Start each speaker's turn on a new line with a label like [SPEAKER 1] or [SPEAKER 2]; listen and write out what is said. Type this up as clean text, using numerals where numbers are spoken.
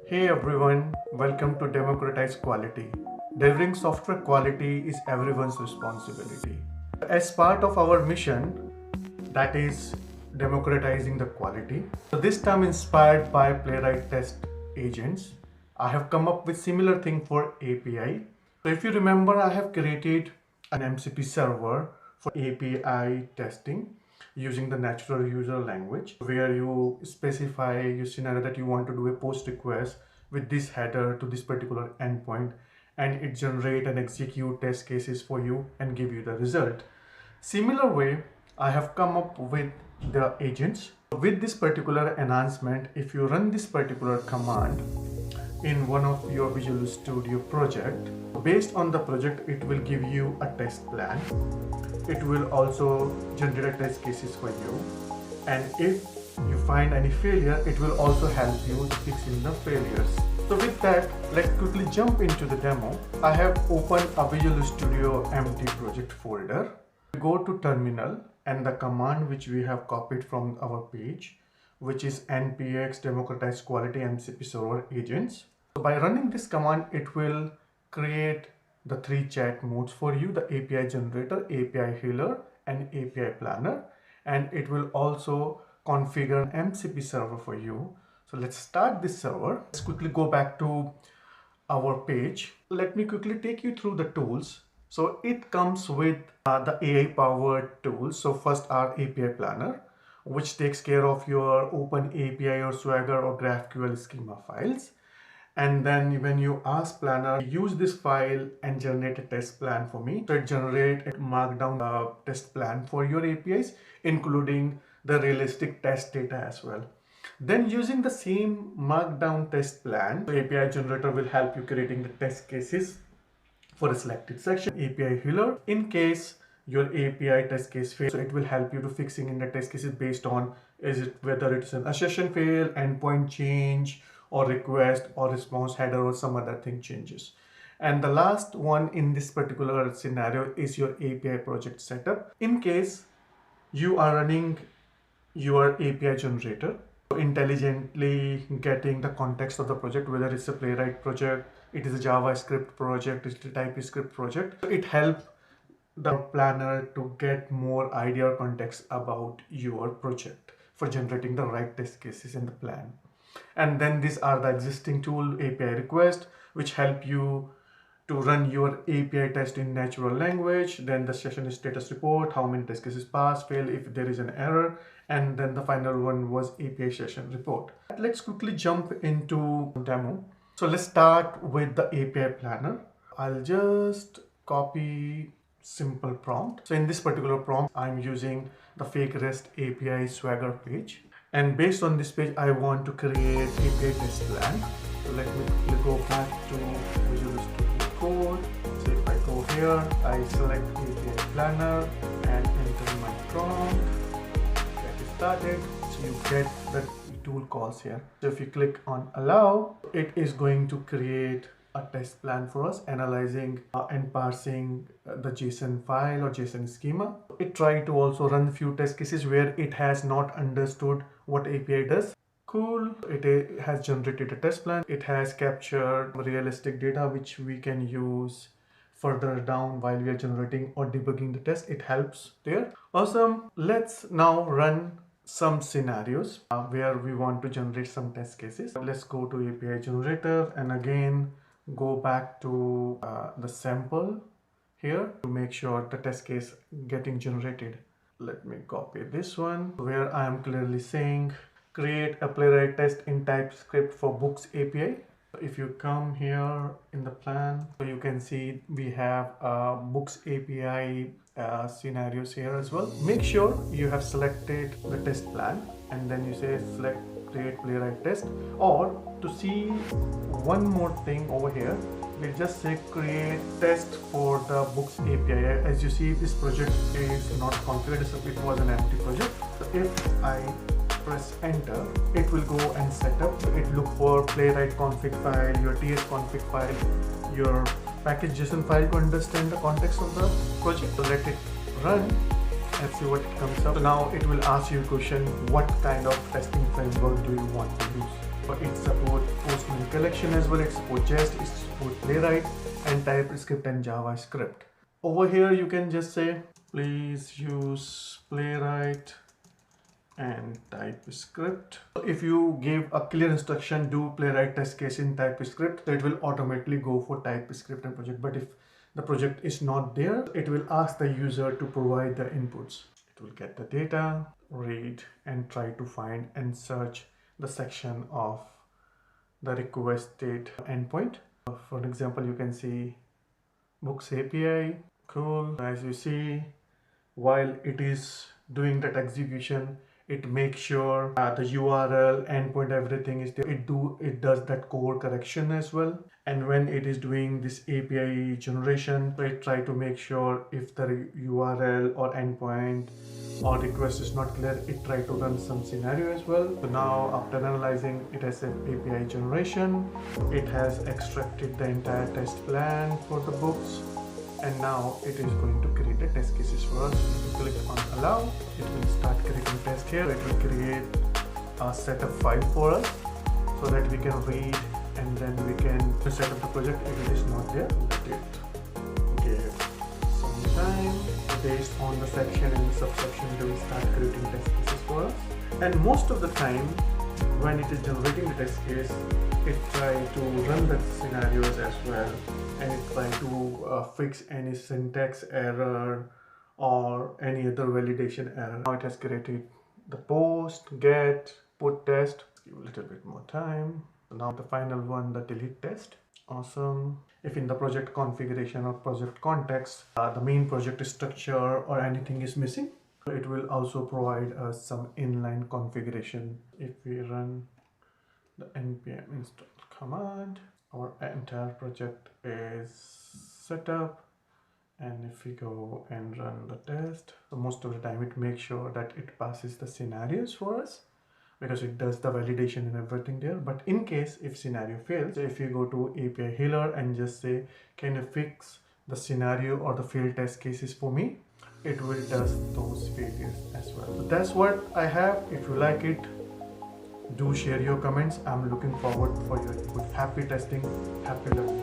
[SPEAKER 1] Hey everyone, welcome to Democratize Quality. Delivering software quality is everyone's responsibility. As part of our mission, that is democratizing the quality. So this time inspired by Playwright Test Agents, I have come up with similar thing for API. So if you remember, I have created an MCP server for API testing using the natural user language, where you specify your scenario that you want to do a post request with this header to this particular endpoint, and it generate and execute test cases for you and give you the result. Similar way, I have come up with the agents. With this particular enhancement, if you run this particular command in one of your Visual Studio project, based on the project, it will give you a test plan. It will also generate test cases for you, and if you find any failure, it will also help you fixing the failures. So with that, let's quickly jump into the demo. I have opened a Visual Studio empty project folder. Go to terminal and the command which we have copied from our page, which is npx Democratize Quality MCP Server Agents. So by running this command, it will create the three chat modes for you: the API generator, API healer, and API planner. And it will also configure an MCP server for you. So let's start this server. Let's quickly go back to our page. Let me quickly take you through the tools. So it comes with the AI powered tools. So first, our API planner, which takes care of your open API or Swagger or GraphQL schema files. And then when you ask planner, use this file and generate a test plan for me. So it generate a markdown test plan for your APIs, including the realistic test data as well. Then using the same markdown test plan, the API generator will help you creating the test cases for a selected section. API healer, in case your API test case fails, so it will help you to fixing in the test cases based on whether it's an session fail, endpoint change, or request or response header or some other thing changes. And the last one in this particular scenario is your API project setup. In case you are running your API generator, intelligently getting the context of the project, whether it's a Playwright project, it is a JavaScript project, it's a TypeScript project, it helps the planner to get more idea or context about your project for generating the right test cases in the plan. And then these are the existing tool API request, which help you to run your API test in natural language. Then the session status report, how many test cases pass, fail, if there is an error. And then the final one was API session report. Let's quickly jump into demo. So let's start with the API planner. I'll just copy simple prompt. So in this particular prompt, I'm using the fake REST API Swagger page. And based on this page, I want to create API test plan. So let me go back to Visual Studio Code. So if I go here, I select API planner and enter my prompt. Get it started. So you get the tool calls here. So if you click on allow, it is going to create a test plan for us, analyzing and parsing the JSON file or JSON schema. It tried to also run a few test cases where it has not understood what API does. Cool. It has generated a test plan. It has captured realistic data, which we can use further down while we are generating or debugging the test. It helps there. Awesome. Let's now run some scenarios where we want to generate some test cases. Let's go to API generator and again go back to the sample here to make sure the test case getting generated. Let me copy this one where I am clearly saying create a Playwright test in TypeScript for books API. So if you come here in the plan, so you can see we have books API scenarios here as well. Make sure you have selected the test plan and then you say select create Playwright test, or to see one more thing over here, we'll just say create test for the books API. As you see, this project is not configured, so it was an empty project. So if I press enter, it will go and set up. It look for Playwright config file, your TS config file, your package.json file to understand the context of the project. So let it run. Let's see what it comes up. So now it will ask you a question, what kind of testing framework do you want to use? But it supports Postman collection as well. It supports Jest, it supports Playwright and TypeScript and JavaScript. Over here you can just say please use Playwright and TypeScript. If you give a clear instruction, do Playwright test case in TypeScript, so it will automatically go for TypeScript and project. But if the project is not there, it will ask the user to provide the inputs. It will get the data, read, and try to find and search the section of the requested endpoint. For example, you can see books API. Cool. As you see, while it is doing that execution, it makes sure the URL, endpoint, everything is there. It does that code correction as well. And when it is doing this API generation, it try to make sure if the URL or endpoint or request is not clear, it try to run some scenario as well. So now after analyzing, it has an API generation. It has extracted the entire test plan for the books. And now it is going to create the test cases for us. If you click on allow, it will start creating test here. It will create a setup file for us so that we can read, and then we can set up the project. If it is not there, let it give some time. Based on the section and subsection, it will start creating test cases for us. And most of the time when it is generating the test case, it try to run the scenarios as well, and it try to fix any syntax error or any other validation error. Now it has created the post, get, put test. Give a little bit more time. So now the final one, the delete test. Awesome. If in the project configuration or project context, the main project structure or anything is missing, it will also provide us some inline configuration. If we run the npm install command, our entire project is set up. And if we go and run the test, so most of the time it makes sure that it passes the scenarios for us, because it does the validation and everything there. But in case if scenario fails, if you go to API healer and just say, can you fix the scenario or the failed test cases for me, it will does those failures as well. So that's what I have. If you like it, do share your comments. I'm looking forward for your input. Happy testing, happy learning.